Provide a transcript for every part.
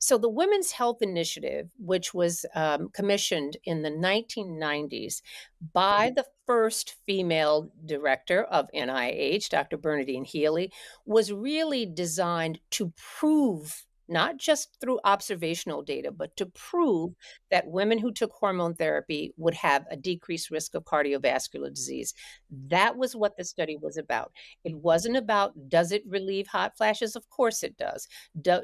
So the Women's Health Initiative, which was commissioned in the 1990s by the first female director of NIH, Dr. Bernadine Healy, was really designed to prove, not just through observational data, but to prove that women who took hormone therapy would have a decreased risk of cardiovascular disease. That was what the study was about. It wasn't about, does it relieve hot flashes? Of course it does.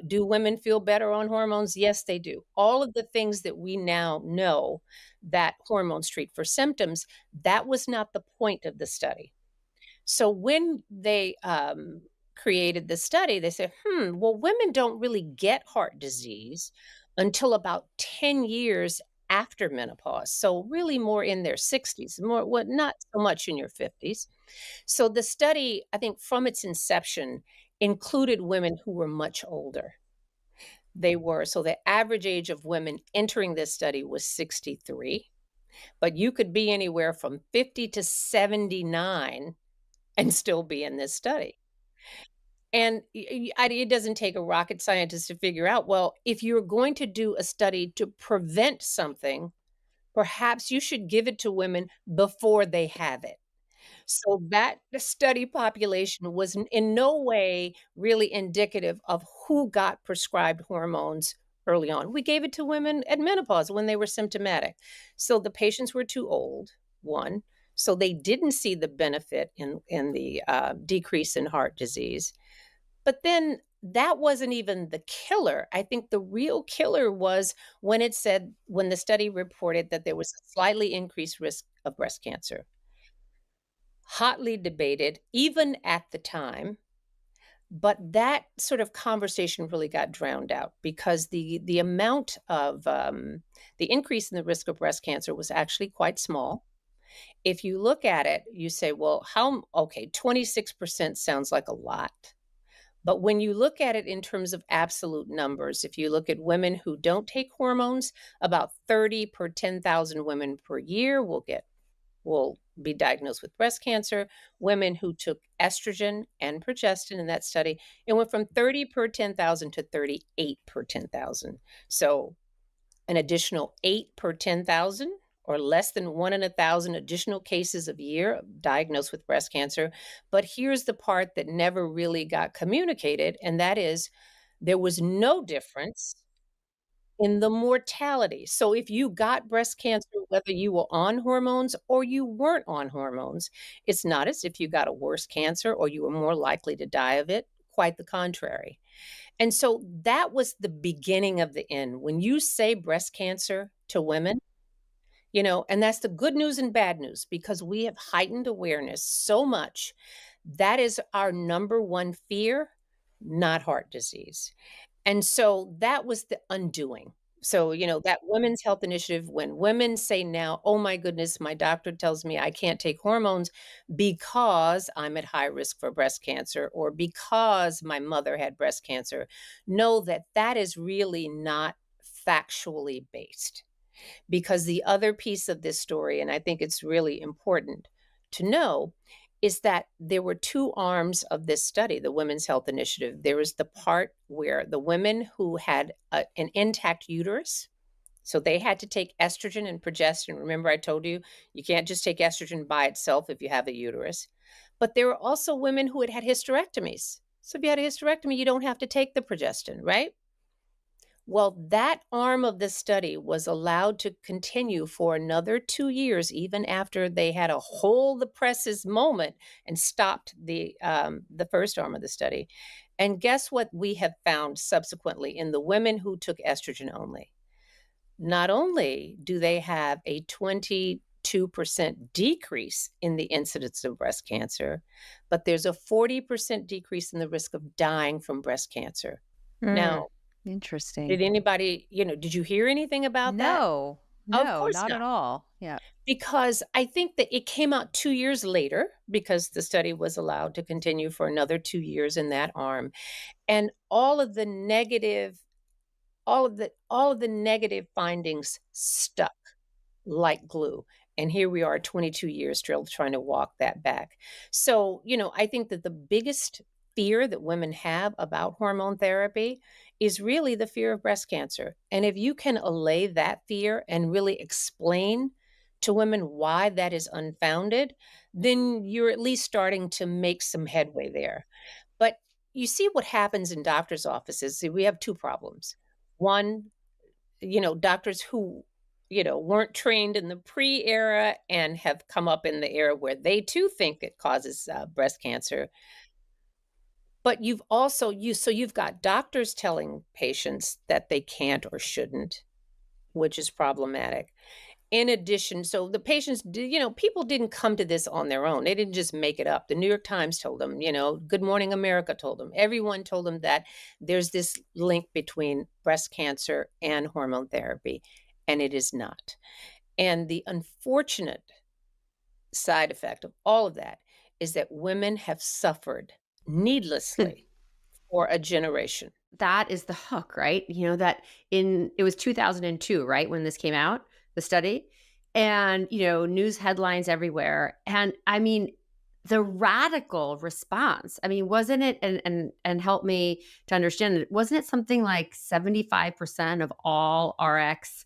Do women feel better on hormones? Yes, they do. All of the things that we now know that hormones treat for symptoms, that was not the point of the study. So when they created the study, they said, well, women don't really get heart disease until about 10 years after menopause. So really more in their 60s, more what not so much in your 50s. So the study, I think from its inception, included women who were much older. They were so the average age of women entering this study was 63, but you could be anywhere from 50 to 79 and still be in this study. And it doesn't take a rocket scientist to figure out, well, if you're going to do a study to prevent something, perhaps you should give it to women before they have it. So that the study population was in no way really indicative of who got prescribed hormones early on. We gave it to women at menopause when they were symptomatic. So the patients were too old, one. So they didn't see the benefit in the decrease in heart disease. But then that wasn't even the killer. I think the real killer was when it said, when the study reported that there was a slightly increased risk of breast cancer. Hotly debated even at the time, but that sort of conversation really got drowned out because the amount of, the increase in the risk of breast cancer was actually quite small. If you look at it, you say, "Well, how" okay, 26% sounds like a lot, but when you look at it in terms of absolute numbers, if you look at women who don't take hormones, about 30 per 10,000 women per year will be diagnosed with breast cancer. Women who took estrogen and progestin in that study, it went from 30 per 10,000 to 38 per 10,000. So an additional 8 per 10,000 or less than 1 in 1,000 additional cases a year diagnosed with breast cancer. But here's the part that never really got communicated, and that is there was no difference in the mortality. So if you got breast cancer, whether you were on hormones or you weren't on hormones, it's not as if you got a worse cancer or you were more likely to die of it. Quite the contrary. And so that was the beginning of the end. When you say breast cancer to women, and that's the good news and bad news because we have heightened awareness so much. That is our number one fear, not heart disease. And so that was the undoing. So, that Women's Health Initiative, when women say now, "Oh my goodness, my doctor tells me I can't take hormones because I'm at high risk for breast cancer or because my mother had breast cancer," know that that is really not factually based. Because the other piece of this story, and I think it's really important to know, is that there were two arms of this study, the Women's Health Initiative. There was the part where the women who had an intact uterus, so they had to take estrogen and progestin. Remember, I told you you can't just take estrogen by itself if you have a uterus. But there were also women who had had hysterectomies. So if you had a hysterectomy, you don't have to take the progestin, right? Well, that arm of the study was allowed to continue for another 2 years, even after they had a hold the presses moment and stopped the first arm of the study. And guess what we have found subsequently in the women who took estrogen only? Not only do they have a 22% decrease in the incidence of breast cancer, but there's a 40% decrease in the risk of dying from breast cancer. Mm, Now, interesting. did anybody did you hear anything about that? No, Of no, course not not, at all. Yeah. because I think that it came out 2 years later because the study was allowed to continue for another 2 years in that arm, and all of the negative findings stuck like glue, and here we are 22 years still trying to walk that back. So, I think that the biggest fear that women have about hormone therapy is really the fear of breast cancer. And if you can allay that fear and really explain to women why that is unfounded, then you're at least starting to make some headway there. But you see what happens in doctors' offices. See, we have 2 problems. One, doctors who, weren't trained in the pre-era and have come up in the era where they too think it causes, breast cancer. But you've got doctors telling patients that they can't or shouldn't, which is problematic. In addition, so the patients people didn't come to this on their own. They didn't just make it up. The New York Times told them, Good Morning America told them. Everyone told them that there's this link between breast cancer and hormone therapy, and it is not. And the unfortunate side effect of all of that is that women have suffered needlessly for a generation. That is the hook, right? That in it was 2002, right, when this came out, the study, and, news headlines everywhere. And I mean, the radical response, I mean, wasn't it, and help me to understand it, wasn't it something like 75% of all RX,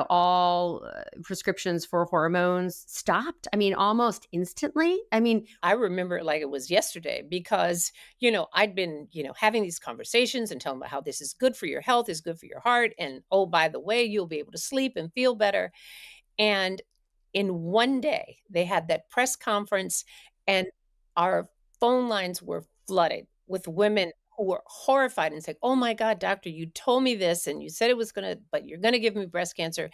all prescriptions for hormones stopped? I mean, almost instantly. I mean, I remember it like it was yesterday because, I'd been, having these conversations and telling about how this is good for your health, is good for your heart. And oh, by the way, you'll be able to sleep and feel better. And in one day, they had that press conference, and our phone lines were flooded with women who were horrified and said, "Oh my God, doctor, you told me this and you said it was but you're going to give me breast cancer."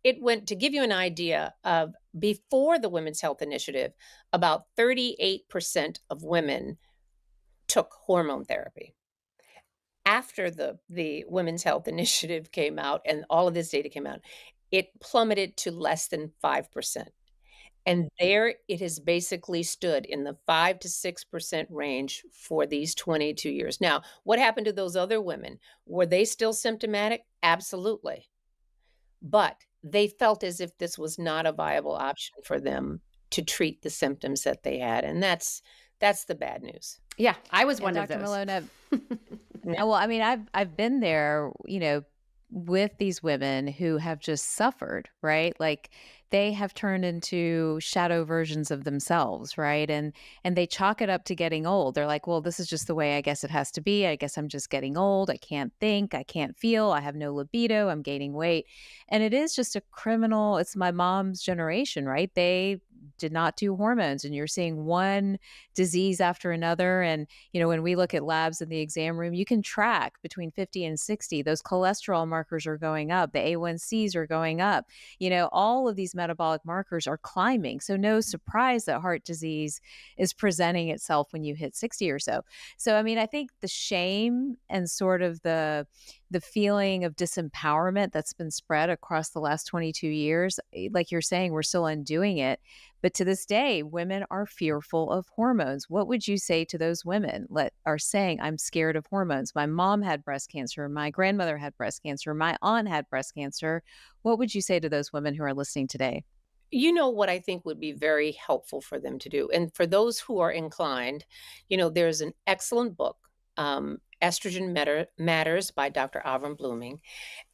It went, to give you an idea of, before the Women's Health Initiative, about 38% of women took hormone therapy. After the Women's Health Initiative came out and all of this data came out, it plummeted to less than 5%. And there it has basically stood in the 5 to 6% range for these 22 years. Now, what happened to those other women? Were they still symptomatic? Absolutely. But they felt as if this was not a viable option for them to treat the symptoms that they had, and that's the bad news. yeah, I was And one of Dr. those. Malone, Yeah. well, I mean, I've been there, with these women who have just suffered, right? Like they have turned into shadow versions of themselves, right? And they chalk it up to getting old. They're like, well, this is just the way I guess it has to be. I guess I'm just getting old. I can't think, I can't feel, I have no libido, I'm gaining weight. And it is just a criminal, it's my mom's generation, right? They did not do hormones, and you're seeing one disease after another. And when we look at labs in the exam room, you can track between 50 and 60, those cholesterol markers are going up, the A1Cs are going up, all of these metabolic markers are climbing. So no surprise that heart disease is presenting itself when you hit 60 or so. So I mean, I think the shame and sort of the feeling of disempowerment that's been spread across the last 22 years, like you're saying, we're still undoing it. But to this day, women are fearful of hormones. What would you say to those women that are saying, I'm scared of hormones? My mom had breast cancer. My grandmother had breast cancer. My aunt had breast cancer. What would you say to those women who are listening today? You know what I think would be very helpful for them to do? And for those who are inclined, there's an excellent book, Estrogen Matters by Dr. Avram Blooming.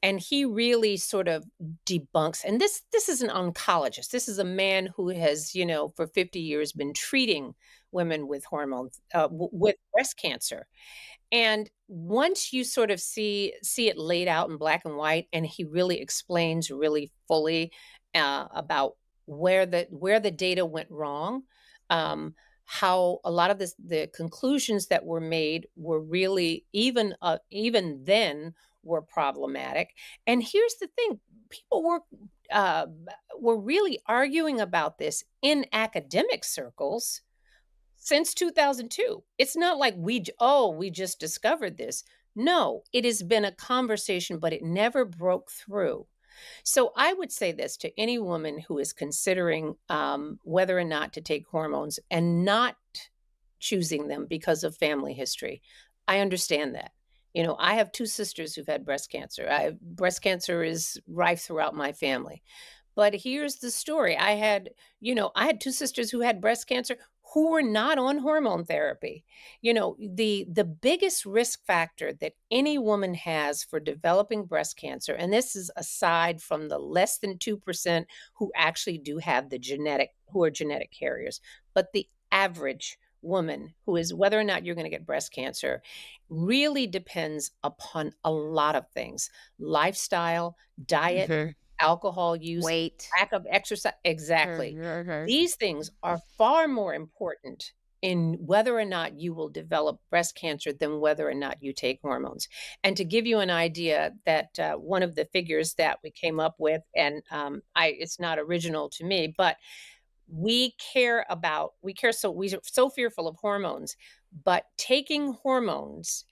And he really sort of debunks, and this is an oncologist. This is a man who has, for 50 years been treating women with hormones, with breast cancer. And once you sort of see it laid out in black and white, and he really explains really fully about where the data went wrong, how a lot of the conclusions that were made were really, even then, were problematic. And here's the thing: people uh, were really arguing about this in academic circles since 2002. It's not like we just discovered this. No, it has been a conversation, but it never broke through. So I would say this to any woman who is considering whether or not to take hormones and not choosing them because of family history. I understand that. I have two sisters who've had breast cancer. Breast cancer is rife throughout my family. But here's the story. I had two sisters who had breast cancer who were not on hormone therapy. The biggest risk factor that any woman has for developing breast cancer, and this is aside from the less than 2% who actually do have who are genetic carriers, but the average woman who is whether or not you're going to get breast cancer really depends upon a lot of things: lifestyle, diet, Mhm. alcohol use, Weight. lack of exercise. Exactly. Mhm. These things are far more important in whether or not you will develop breast cancer than whether or not you take hormones. And to give you an idea, that one of the figures that we came up with, and it's not original to me, but we're so fearful of hormones, but taking hormones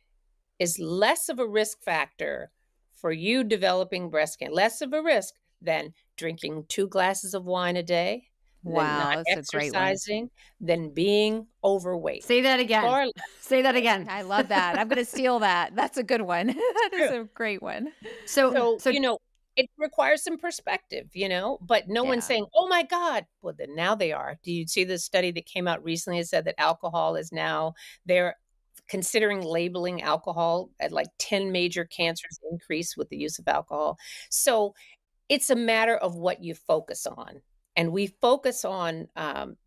is less of a risk factor for you developing breast cancer, less of a risk than drinking 2 glasses of wine a day, than Wow, not that's a great one. exercising, than being overweight. Say that again. Far less. Say that again. I love that. I'm gonna steal that. That's a good one. It's That is true. a great one. So So, so it requires some perspective, but no one's Yeah. saying, "Oh my god." Well, then now they are. Do you see the study that came out recently that said that alcohol is now they're considering labeling alcohol at, like, 10 major cancers increase with the use of alcohol. So, it's a matter of what you focus on, and we focus on,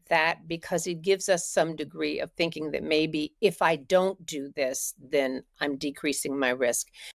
that because it gives us some degree of thinking that maybe if I don't do this, then I'm decreasing my risk.